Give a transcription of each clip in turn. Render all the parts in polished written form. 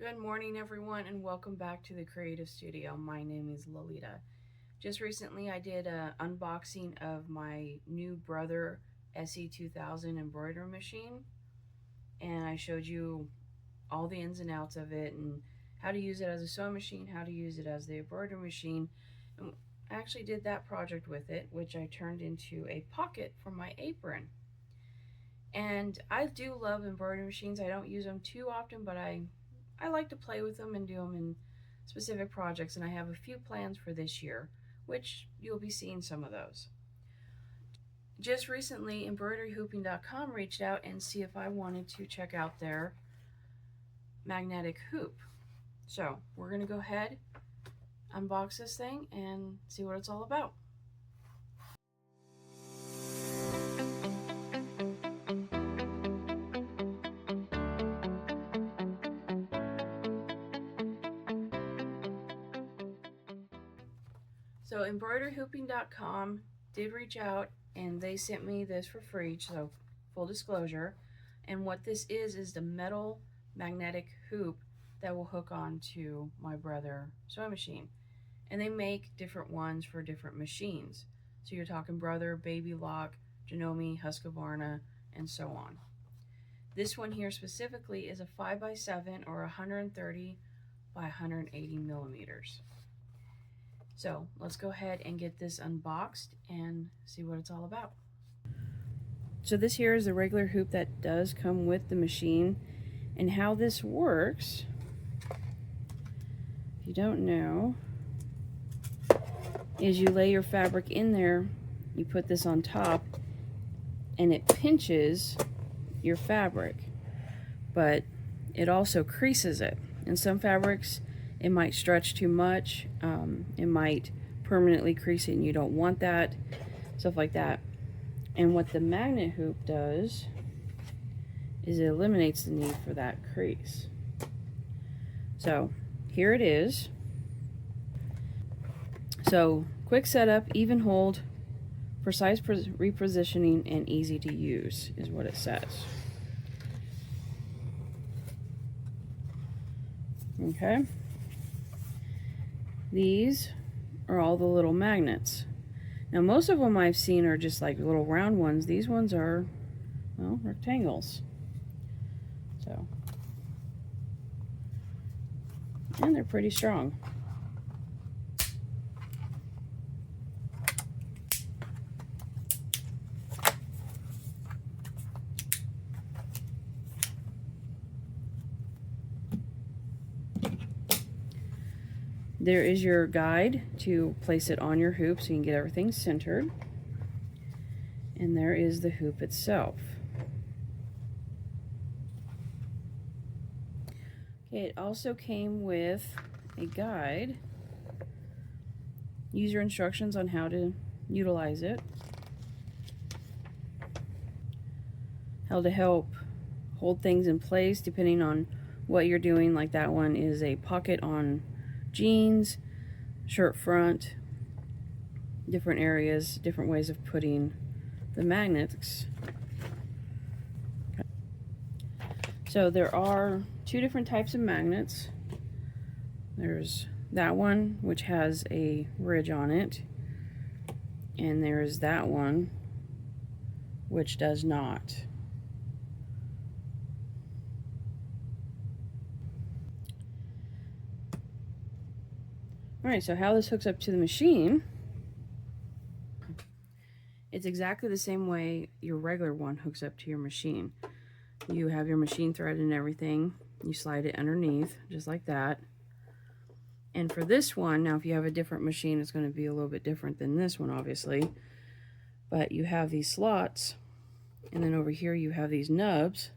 Good morning, everyone, and welcome back to the Creative Studio. My name is LaLita. Just recently, I did an unboxing of my new Brother SE2000 embroidery machine, and I showed you all the ins and outs of it and how to use it as a sewing machine, how to use it as the embroidery machine. And I actually did that project with it, which I turned into a pocket for my apron. And I do love embroidery machines. I don't use them too often, but I like to play with them and do them in specific projects, and I have a few plans for this year, which you'll be seeing some of those. Just recently, embroideryhooping.com reached out and see if I wanted to check out their magnetic hoop. So we're going to go ahead, unbox this thing, and see what it's all about. So embroideryhooping.com did reach out and they sent me this for free, so full disclosure. And what this is the metal magnetic hoop that will hook onto my Brother sewing machine. And they make different ones for different machines. So you're talking Brother, Baby Lock, Janome, Husqvarna, and so on. This one here specifically is a 5x7 or 130 by 180 millimeters. So let's go ahead and get this unboxed and see what it's all about. So this here is the regular hoop that does come with the machine, and how this works, if you don't know, is you lay your fabric in there, you put this on top, and it pinches your fabric, but it also creases it. And some fabrics, it might stretch too much, it might permanently crease it and you don't want that, stuff like that. And what the MagnaHoop does is it eliminates the need for that crease. So here it is. So quick setup, even hold, precise repositioning, and easy to use is what it says. Okay. These are all the little magnets. Now most of them I've seen are just like little round ones. These ones are, well, rectangles. So, and they're pretty strong. There is your guide to place it on your hoop so you can get everything centered. And there is the hoop itself. Okay, it also came with a guide, user instructions on how to utilize it, how to help hold things in place depending on what you're doing. Like that one is a pocket on jeans, shirt front, different areas, different ways of putting the magnets. Okay. So there are two different types of magnets. There's that one which has a ridge on it, and there's that one which does not. Alright, so how this hooks up to the machine, it's exactly the same way your regular one hooks up to your machine. You have your machine thread and everything, you slide it underneath, just like that. And for this one, now if you have a different machine, it's going to be a little bit different than this one, obviously. But you have these slots, and then over here you have these nubs.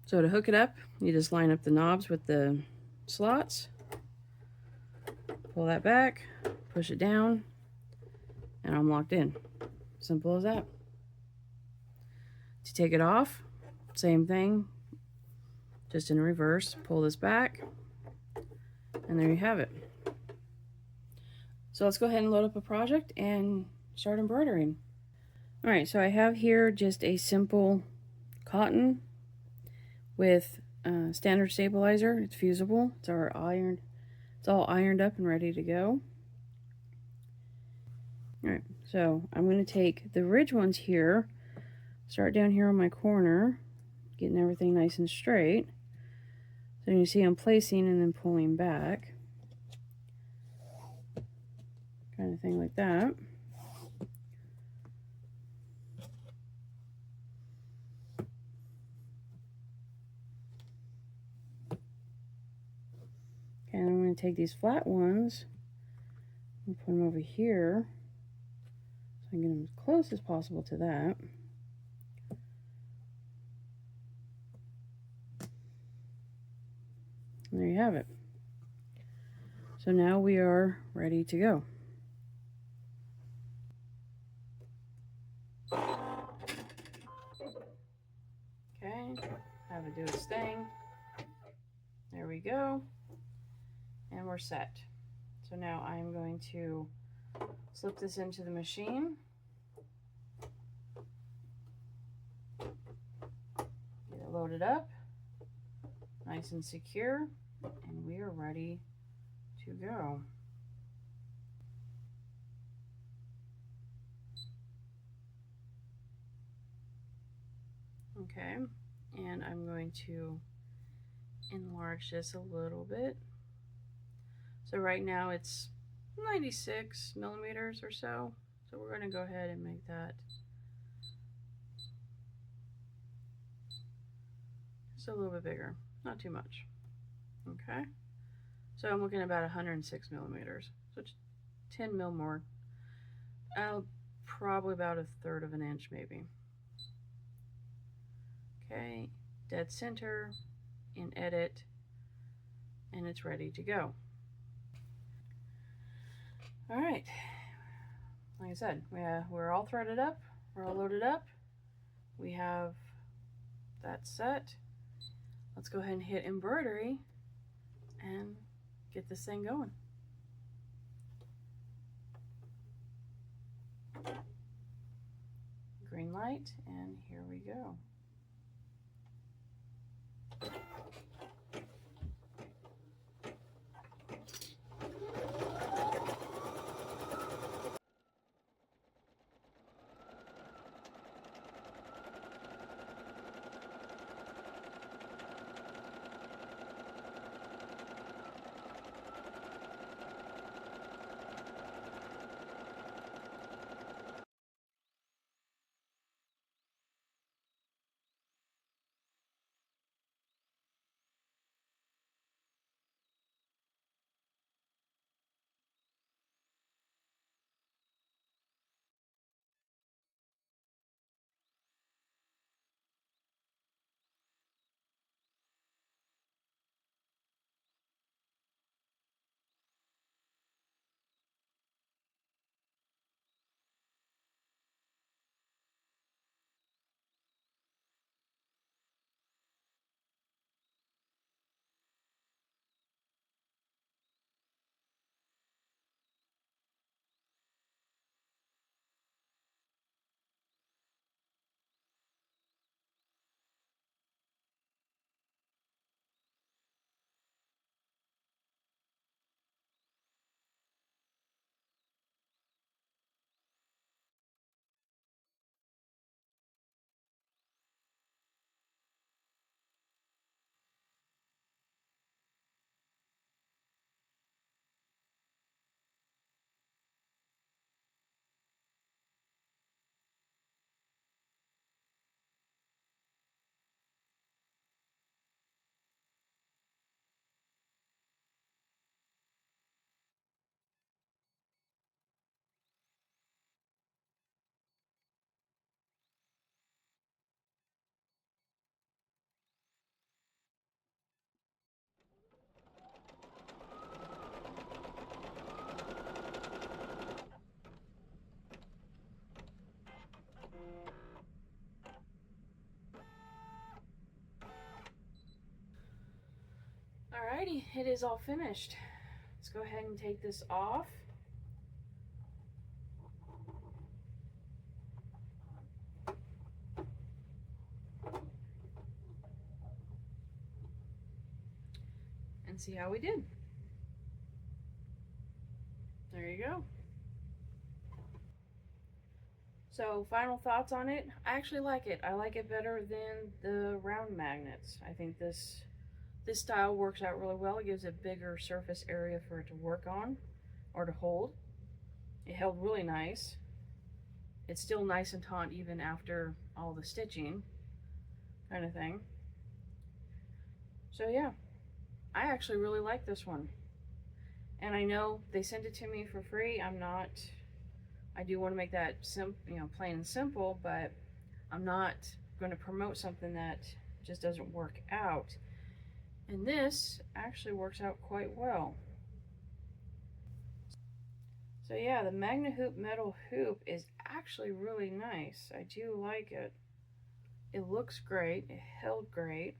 So to hook it up, you just line up the knobs with the slots. Pull that back, push it down, and I'm locked in. Simple as that. To take it off, same thing, just in reverse. Pull this back, and there you have it. So let's go ahead and load up a project and start embroidering. Alright, so I have here just a simple cotton with standard stabilizer. It's fusible. It's all ironed up and ready to go. Alright, so I'm going to take the ridge ones here, start down here on my corner, getting everything nice and straight. So you see I'm placing and then pulling back. Kind of thing like that. Okay, and I'm going to take these flat ones and put them over here so I can get them as close as possible to that. And there you have it. So now we are ready to go. Okay, have it do its thing. There we go. And we're set. So now I'm going to slip this into the machine. Get it loaded up, nice and secure, and we are ready to go. Okay, and I'm going to enlarge this a little bit. So right now it's 96 millimeters or so. So we're going to go ahead and make that just a little bit bigger, not too much. Okay, so I'm looking at about 106 millimeters, so it's 10 mil more. Probably about 1/3 of an inch maybe. Okay, dead center, in edit, and it's ready to go. All right, like I said, we're all threaded up, we're all loaded up, we have that set. Let's go ahead and hit embroidery and get this thing going. Green light, and here we go. Alrighty, it is all finished. Let's go ahead and take this off. and see how we did. There you go. So final thoughts on it. I actually like it. I like it better than the round magnets. I think this style works out really well. It gives a bigger surface area for it to work on or to hold. It held really nice. It's still nice and taut even after all the stitching kind of thing. So yeah, I actually really like this one. And I know they sent it to me for free. I do want to make that plain and simple, but I'm not going to promote something that just doesn't work out. And this actually works out quite well. So yeah, the MagnaHoop metal hoop is actually really nice. I do like it. It looks great. It held great.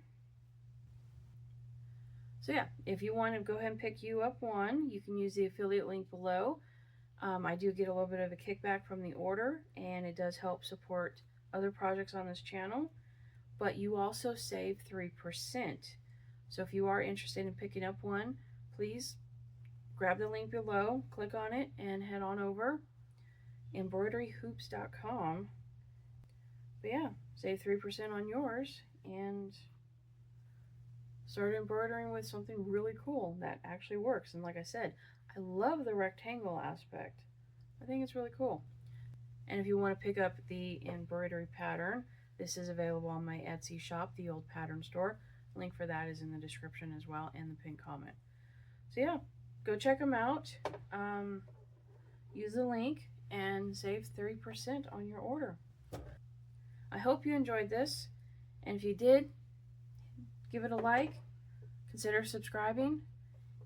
So yeah, if you want to go ahead and pick you up one, you can use the affiliate link below. I do get a little bit of a kickback from the order, and it does help support other projects on this channel, but you also save 3%. So if you are interested in picking up one, please grab the link below, click on it, and head on over embroideryhoops.com. But yeah, save 3% on yours and start embroidering with something really cool that actually works. And like I said, I love the rectangle aspect. I think it's really cool. And if you want to pick up the embroidery pattern, this is available on my Etsy shop, the old pattern store. Link for that is in the description as well and the pinned comment. So yeah, go check them out. Use the link and save 3% on your order. I hope you enjoyed this, and if you did, give it a like, consider subscribing,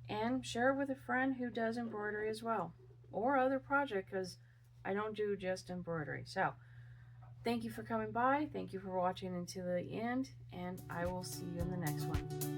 and share it with a friend who does embroidery as well, or other project, because I don't do just embroidery. So thank you for coming by, thank you for watching until the end, and I will see you in the next one.